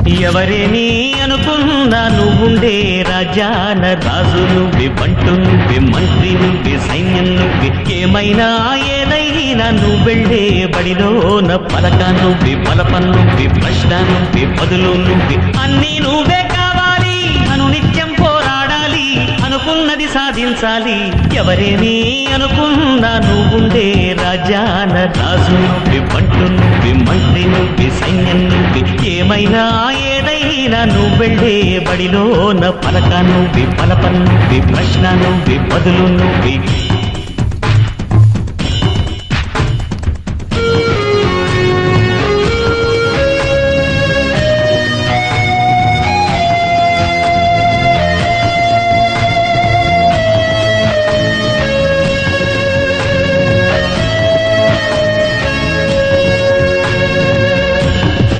ఎవరేని అనుకున్నా నువ్వుండే రాజాన రాజు నువ్వే, బంటు నువ్వే, మంత్రి నువ్వే, సైన్యం నువ్వే, ఏమైనా ఏదైనా నువ్వెళ్ళే బడిలోన పలక నువ్వే, బలపం నువ్వే, ప్రశ్న నువ్వే, బదులు నువ్వే, అన్నీ నువ్వే కావాలి. అనునిత్యం పోరాడాలి, అనుకున్నది సాధించాలి. ఎవరేని అనుకున్నా నువ్వుండే రాజాన రాజు నువ్వే, బంటు నువ్వే, మంత్రి నువ్వే, సైన్యం నువ్వే, ఏమైనా ఏదైనా నువ్వెళ్ళే బడిలోన పలక నువ్వే, బలపం నువ్వే, ప్రశ్న నువ్వే, బదులు నువ్వే.